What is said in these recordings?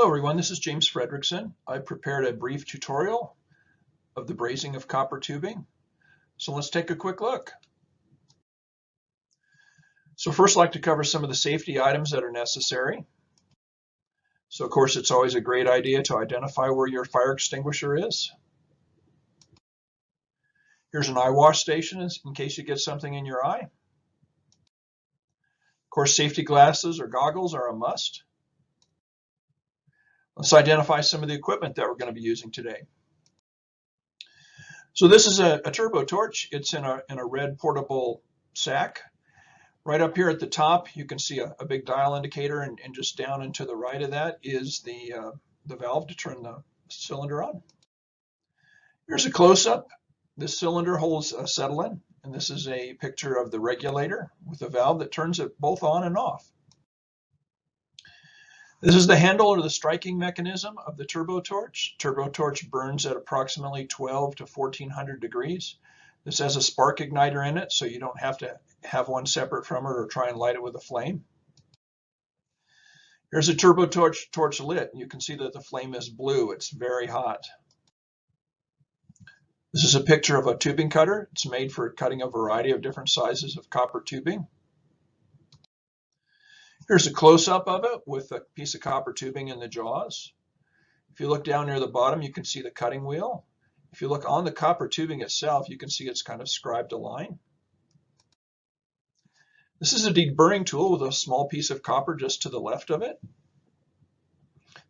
Hello everyone, this is James Fredrickson. I prepared a brief tutorial of the brazing of copper tubing. So let's take a quick look. So first I'd like to cover some of the safety items that are necessary. So of course it's always a great idea to identify where your fire extinguisher is. Here's an eye wash station in case you get something in your eye. Of course, safety glasses or goggles are a must. Let's identify some of the equipment that we're going to be using today. So this is a turbo torch. It's in a red portable sack. Right up here at the top, you can see a big dial indicator, and just down and to the right of that is the valve to turn the cylinder on. Here's a close-up. This cylinder holds acetylene, and this is a picture of the regulator with a valve that turns it both on and off. This is the handle or the striking mechanism of the turbo torch. Turbo torch burns at approximately 12 to 1400 degrees. This has a spark igniter in it, so you don't have to have one separate from it or try and light it with a flame. Here's a turbo torch lit. You can see that the flame is blue. It's very hot. This is a picture of a tubing cutter. It's made for cutting a variety of different sizes of copper tubing. Here's a close-up of it with a piece of copper tubing in the jaws. If you look down near the bottom, you can see the cutting wheel. If you look on the copper tubing itself, you can see it's kind of scribed a line. This is a deburring tool with a small piece of copper just to the left of it.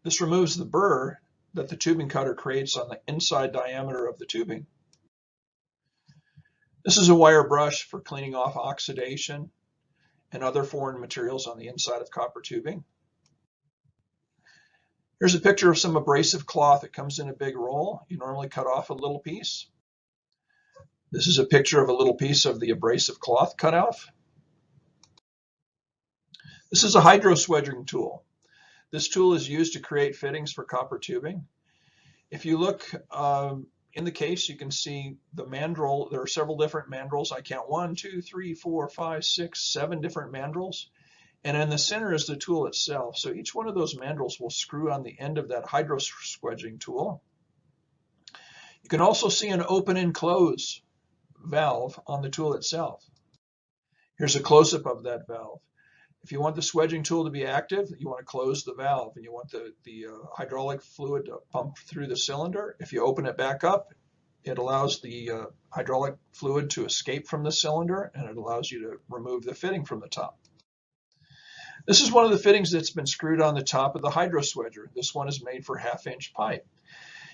This removes the burr that the tubing cutter creates on the inside diameter of the tubing. This is a wire brush for cleaning off oxidation and other foreign materials on the inside of copper tubing. Here's a picture of some abrasive cloth. It comes in a big roll. You normally cut off a little piece. This is a picture of a little piece of the abrasive cloth cut off. This is a hydro swedging tool. This tool is used to create fittings for copper tubing. If you look in the case, you can see the mandrel. There are several different mandrels. I count 1, 2, 3, 4, 5, 6, 7 different mandrels. And in the center is the tool itself. So each one of those mandrels will screw on the end of that hydro swedging tool. You can also see an open and close valve on the tool itself. Here's a close-up of that valve. If you want the swedging tool to be active, you want to close the valve, and you want the hydraulic fluid to pump through the cylinder. If you open it back up, it allows the hydraulic fluid to escape from the cylinder, and it allows you to remove the fitting from the top. This is one of the fittings that's been screwed on the top of the hydro swedger. This one is made for 1/2-inch pipe.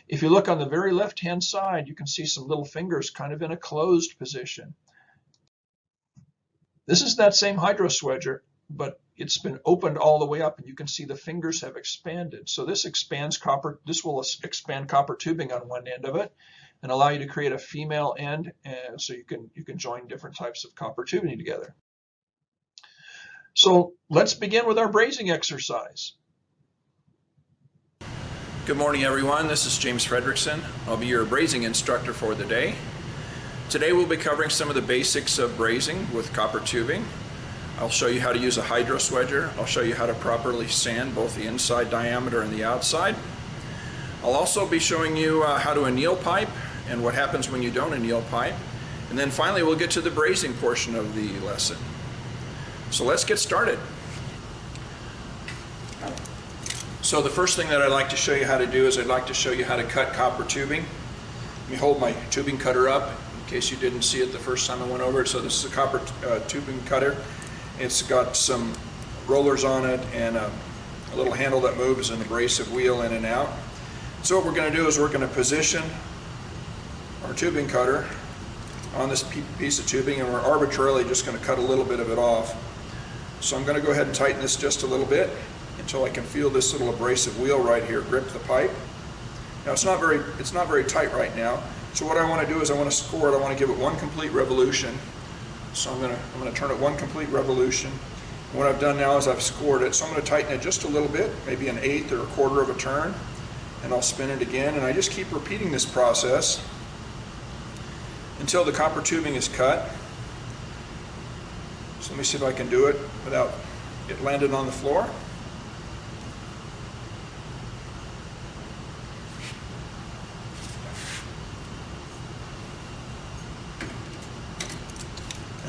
If you look on the very left-hand side, you can see some little fingers kind of in a closed position. This is that same hydro swedger, but it's been opened all the way up, and you can see the fingers have expanded. So this expands copper. This will expand copper tubing on one end of it and allow you to create a female end, so you can join different types of copper tubing together. So let's begin with our brazing exercise. Good morning, everyone. This is James Fredrickson. I'll be your brazing instructor for the day. Today we'll be covering some of the basics of brazing with copper tubing. I'll show you how to use a hydro swedger. I'll show you how to properly sand both the inside diameter and the outside. I'll also be showing you how to anneal pipe and what happens when you don't anneal pipe. And then finally we'll get to the brazing portion of the lesson. So let's get started. So the first thing that I'd like to show you how to do is I'd like to show you how to cut copper tubing. Let me hold my tubing cutter up in case you didn't see it the first time I went over it. So this is a copper tubing cutter. It's got some rollers on it and a little handle that moves an abrasive wheel in and out. So what we're going to do is we're going to position our tubing cutter on this piece of tubing, and we're arbitrarily just going to cut a little bit of it off. So I'm going to go ahead and tighten this just a little bit until I can feel this little abrasive wheel right here grip the pipe. Now it's not very tight right now. So what I want to do is I want to score it. I want to give it one complete revolution. So I'm going to turn it one complete revolution. And what I've done now is I've scored it. So I'm going to tighten it just a little bit, maybe an 1/8 or 1/4 of a turn, and I'll spin it again. And I just keep repeating this process until the copper tubing is cut. So let me see if I can do it without it landing on the floor.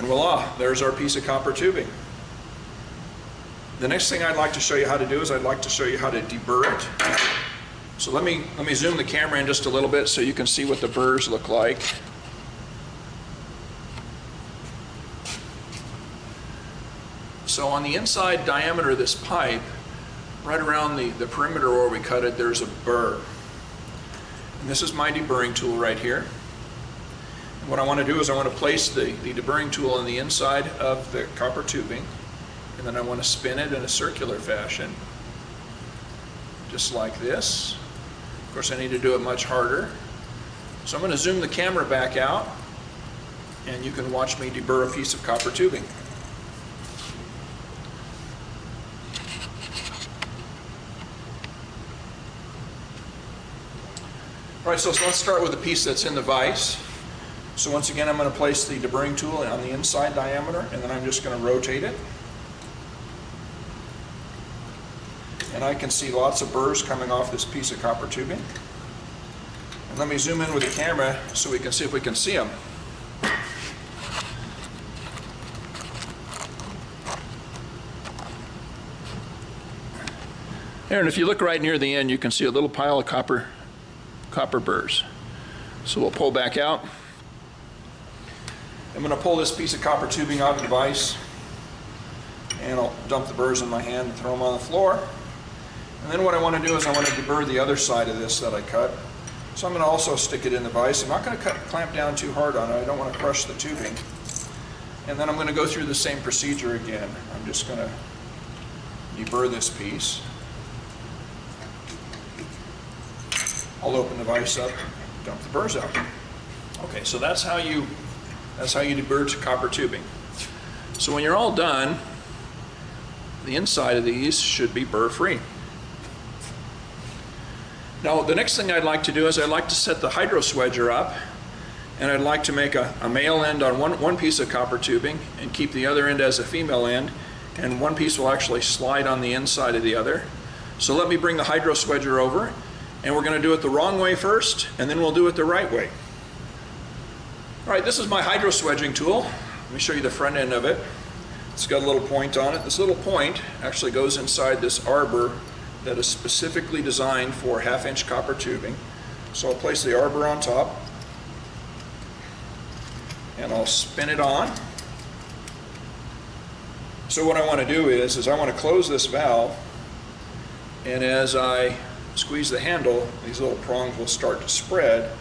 voila, there's our piece of copper tubing. The next thing I'd like to show you how to do is I'd like to show you how to deburr it. So let me zoom the camera in just a little bit so you can see what the burrs look like. So on the inside diameter of this pipe, right around the perimeter where we cut it, there's a burr. And this is my deburring tool right here. And what I want to do is I want to place the deburring tool on the inside of the copper tubing, and then I want to spin it in a circular fashion, just like this. Of course, I need to do it much harder. So I'm going to zoom the camera back out, and you can watch me deburr a piece of copper tubing. All right, so let's start with the piece that's in the vise. So once again, I'm going to place the deburring tool on the inside diameter, and then I'm just going to rotate it. And I can see lots of burrs coming off this piece of copper tubing. And let me zoom in with the camera so we can see if we can see them. There, and if you look right near the end, you can see a little pile of copper burrs. So we'll pull back out. I'm going to pull this piece of copper tubing out of the vise, and I'll dump the burrs in my hand and throw them on the floor. And then what I want to do is I want to deburr the other side of this that I cut. So I'm going to also stick it in the vise. I'm not going to clamp down too hard on it. I don't want to crush the tubing. And then I'm going to go through the same procedure again. I'm just going to deburr this piece. I'll open the vise up, dump the burrs out. Okay, so that's how you deburr copper tubing. So when you're all done, the inside of these should be burr free. Now the next thing I'd like to do is I'd like to set the hydro swedger up, and I'd like to make a male end on one piece of copper tubing and keep the other end as a female end, and one piece will actually slide on the inside of the other. So let me bring the hydro swedger over, and we're going to do it the wrong way first, and then we'll do it the right way. All right, this is my hydro swedging tool. Let me show you the front end of it. It's got a little point on it. This little point actually goes inside this arbor that is specifically designed for 1/2-inch copper tubing. So I'll place the arbor on top, and I'll spin it on. So what I want to do is I want to close this valve, and as I squeeze the handle, these little prongs will start to spread,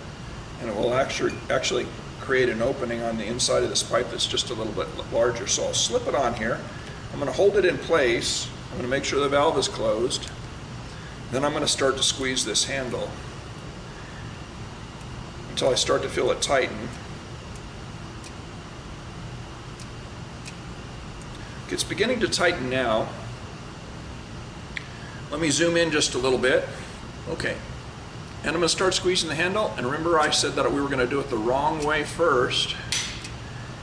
and it will actually create an opening on the inside of this pipe that's just a little bit larger. So I'll slip it on here. I'm going to hold it in place. I'm going to make sure the valve is closed. Then I'm going to start to squeeze this handle until I start to feel it tighten. It's beginning to tighten now. Let me zoom in just a little bit. Okay, and I'm going to start squeezing the handle, and remember I said that we were going to do it the wrong way first,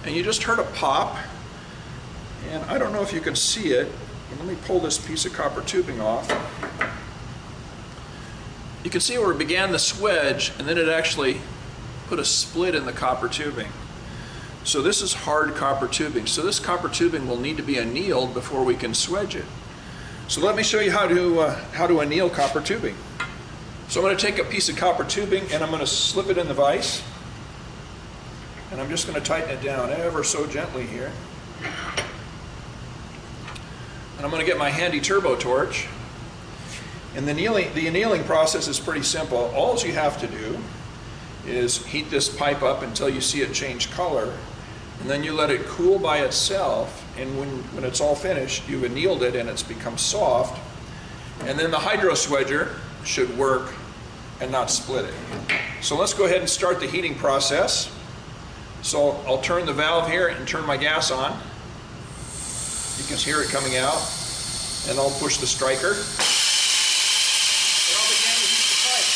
and you just heard a pop, and I don't know if you can see it, but let me pull this piece of copper tubing off. You can see where it began the swedge, and then it actually put a split in the copper tubing. So this is hard copper tubing, so this copper tubing will need to be annealed before we can swedge it. So let me show you how to anneal copper tubing. So I'm going to take a piece of copper tubing, and I'm going to slip it in the vise, and I'm just going to tighten it down ever so gently here. And I'm going to get my handy turbo torch. And the annealing process is pretty simple. All you have to do is heat this pipe up until you see it change color, and then you let it cool by itself, and when it's all finished, you've annealed it and it's become soft, and then the hydro swedger should work and not split it. So let's go ahead and start the heating process. So I'll turn the valve here and turn my gas on. You can hear it coming out, and I'll push the striker. And I'll begin to heat the pipe.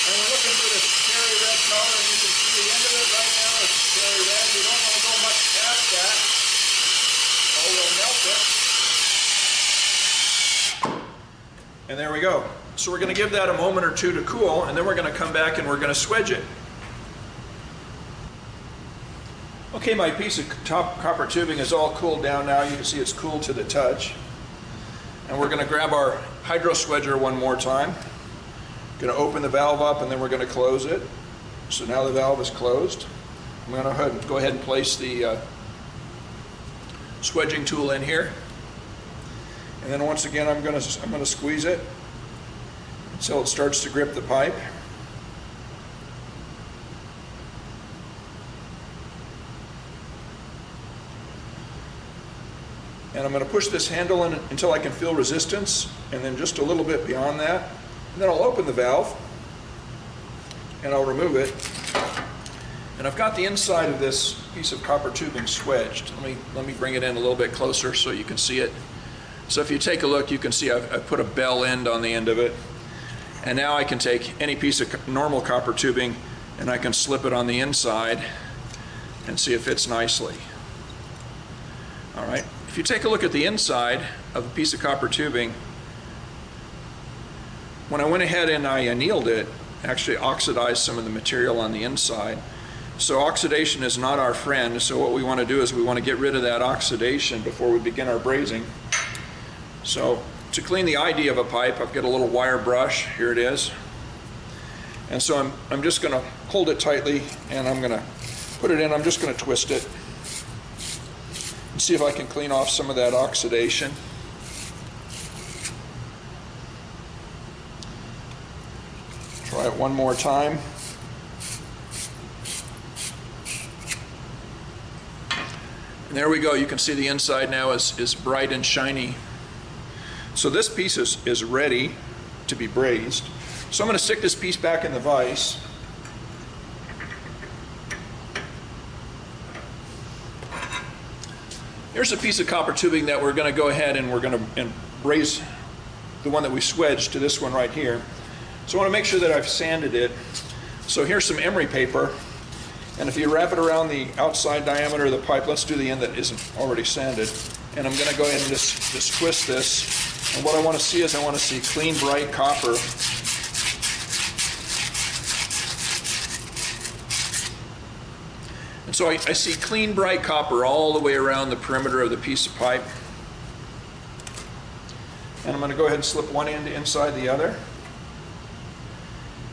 And we're looking for this cherry red color, and you can see the end of it right now. It's cherry red. We don't want to go much past that. will melt it. And there we go. So we're going to give that a moment or two to cool, and then we're going to come back and we're going to swedge it. Okay, my piece of top copper tubing is all cooled down now. You can see it's cool to the touch. And we're going to grab our hydro swedger one more time. Going to open the valve up and then we're going to close it. So now the valve is closed. I'm going to go ahead and place the swedging tool in here. And then once again I'm going to squeeze it until it starts to grip the pipe. And I'm going to push this handle in until I can feel resistance, and then just a little bit beyond that. And then I'll open the valve, and I'll remove it. And I've got the inside of this piece of copper tubing swedged. Let me bring it in a little bit closer so you can see it. So if you take a look, you can see I've put a bell end on the end of it. And now I can take any piece of normal copper tubing and I can slip it on the inside and see it fits nicely. All right. If you take a look at the inside of a piece of copper tubing, when I went ahead and I annealed it, actually oxidized some of the material on the inside. So oxidation is not our friend. So what we want to do is we want to get rid of that oxidation before we begin our brazing. So to clean the ID of a pipe, I've got a little wire brush. Here it is. And so I'm just going to hold it tightly and I'm going to put it in. I'm just going to twist it. See if I can clean off some of that oxidation. Try it one more time. And there we go. You can see the inside now is bright and shiny. So this piece is ready to be brazed. So I'm going to stick this piece back in the vise. Here's a piece of copper tubing that we're going to go ahead and we're going to braze the one that we swedged to this one right here. So I want to make sure that I've sanded it. So here's some emery paper, and if you wrap it around the outside diameter of the pipe, let's do the end that isn't already sanded. And I'm going to go ahead and just twist this. And what I want to see is I want to see clean, bright copper. And so I see clean, bright copper all the way around the perimeter of the piece of pipe. And I'm going to go ahead and slip one end inside the other.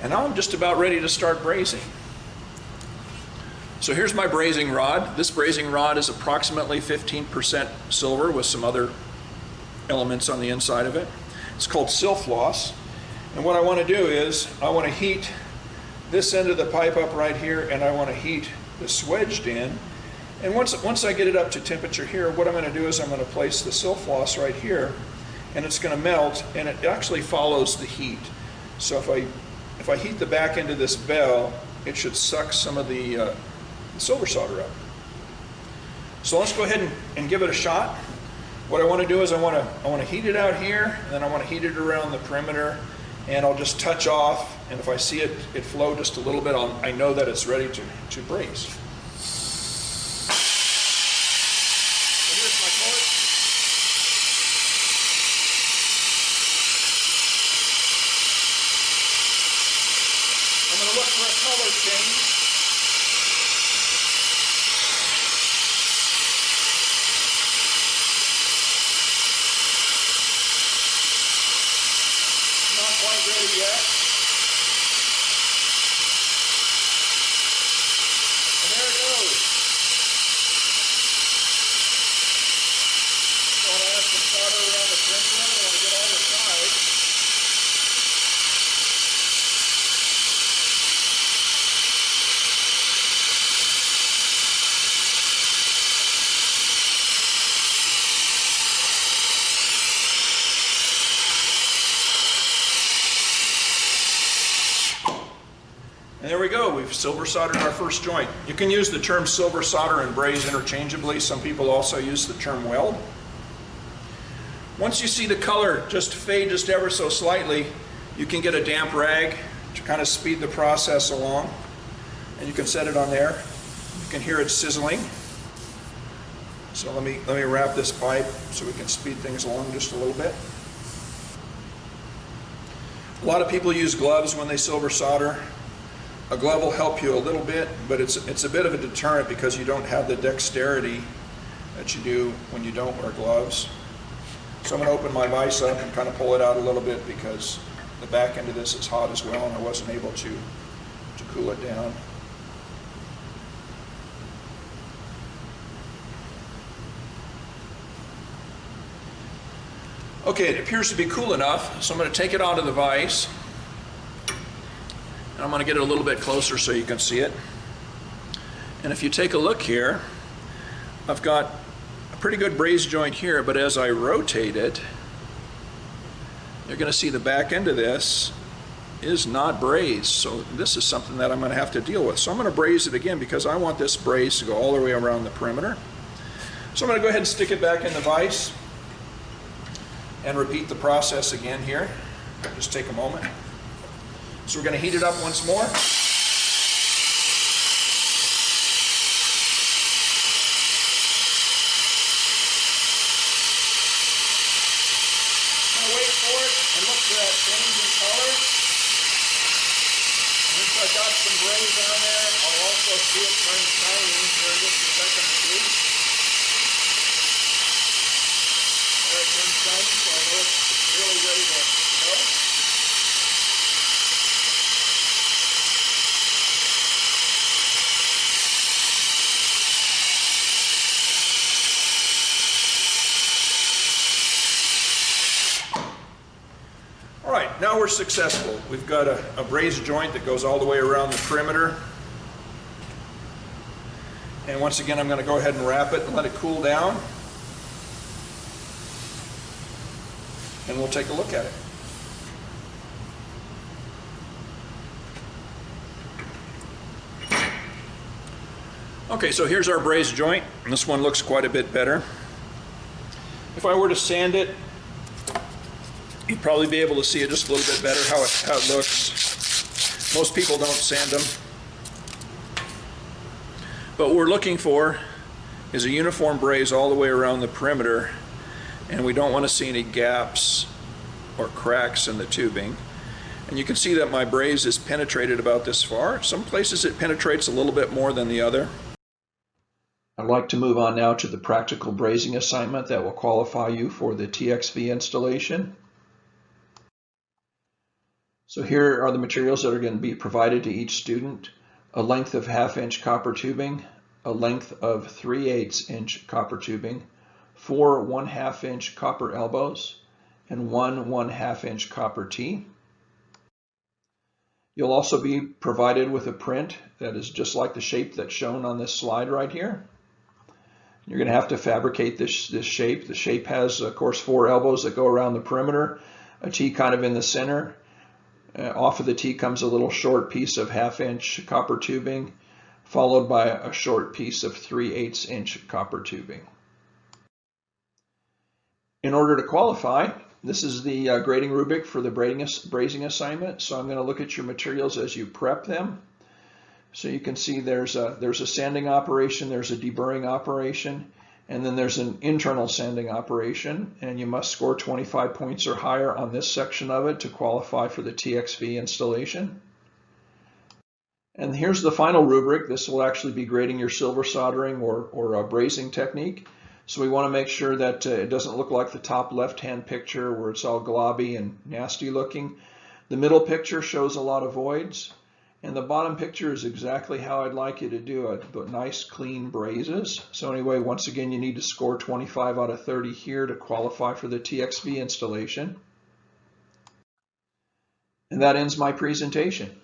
And now I'm just about ready to start brazing. So here's my brazing rod. This brazing rod is approximately 15% silver with some other elements on the inside of it. It's called Silfloss. And what I want to do is I want to heat this end of the pipe up right here, and I want to heat the swedged end. And once I get it up to temperature here, what I'm going to do is I'm going to place the Silfloss right here, and it's going to melt, and it actually follows the heat. So if I heat the back end of this bell, it should suck some of the silver solder up. So let's go ahead and give it a shot. What I want to do is I want to heat it out here, and then I want to heat it around the perimeter, and I'll just touch off, and if I see it flow just a little bit, I know that it's ready to braze. So here's my part. I'm going to look for a color change. Not quite ready yet. And there it goes. So I want to add some solder around the perimeter. I want to get all the sides. And there we go, we've silver soldered our first joint. You can use the term silver solder and braze interchangeably. Some people also use the term weld. Once you see the color just fade just ever so slightly, you can get a damp rag to kind of speed the process along. And you can set it on there. You can hear it sizzling. So let me wrap this pipe so we can speed things along just a little bit. A lot of people use gloves when they silver solder. A glove will help you a little bit, but it's a bit of a deterrent because you don't have the dexterity that you do when you don't wear gloves. So I'm going to open my vise up and kind of pull it out a little bit because the back end of this is hot as well and I wasn't able to cool it down. Okay, it appears to be cool enough, so I'm going to take it out of the vise. And I'm going to get it a little bit closer so you can see it. And if you take a look here, I've got a pretty good braze joint here, but as I rotate it, you're going to see the back end of this is not brazed. So this is something that I'm going to have to deal with. So I'm going to braze it again because I want this braze to go all the way around the perimeter. So I'm going to go ahead and stick it back in the vise and repeat the process again here. Just take a moment. So we're going to heat it up once more. Now wait for it and look for that change in color. Once I've got some braze on there, I'll also see it turn shiny here in just a second or two. There it turns shiny, so I know it's really ready to go. All right, now we're successful. We've got a braze joint that goes all the way around the perimeter. And once again, I'm going to go ahead and wrap it and let it cool down. And we'll take a look at it. Okay, so here's our braze joint. And this one looks quite a bit better. If I were to sand it, you'd probably be able to see it just a little bit better how it looks. Most people don't sand them. But what we're looking for is a uniform braze all the way around the perimeter, and we don't want to see any gaps or cracks in the tubing. And you can see that my braze is penetrated about this far. Some places it penetrates a little bit more than the other. I'd like to move on now to the practical brazing assignment that will qualify you for the TXV installation. So here are the materials that are going to be provided to each student: a length of 1/2 inch copper tubing, a length of 3/8 inch copper tubing, 4 1/2 inch copper elbows, and 1 1/2 inch copper tee. You'll also be provided with a print that is just like the shape that's shown on this slide right here. You're going to have to fabricate this shape. The shape has, of course, 4 elbows that go around the perimeter, a T kind of in the center. Off of the T comes a little short piece of 1/2 inch copper tubing, followed by a short piece of 3/8 inch copper tubing. In order to qualify, this is the grading rubric for the brazing assignment. So I'm going to look at your materials as you prep them. So you can see there's a sanding operation, there's a deburring operation, and then there's an internal sanding operation, and you must score 25 points or higher on this section of it to qualify for the TXV installation. And here's the final rubric. This will actually be grading your silver soldering or brazing technique. So we want to make sure that it doesn't look like the top left-hand picture where it's all globby and nasty looking. The middle picture shows a lot of voids, and the bottom picture is exactly how I'd like you to do it, but nice clean brazes. So anyway, once again, you need to score 25 out of 30 here to qualify for the TXV installation. And that ends my presentation.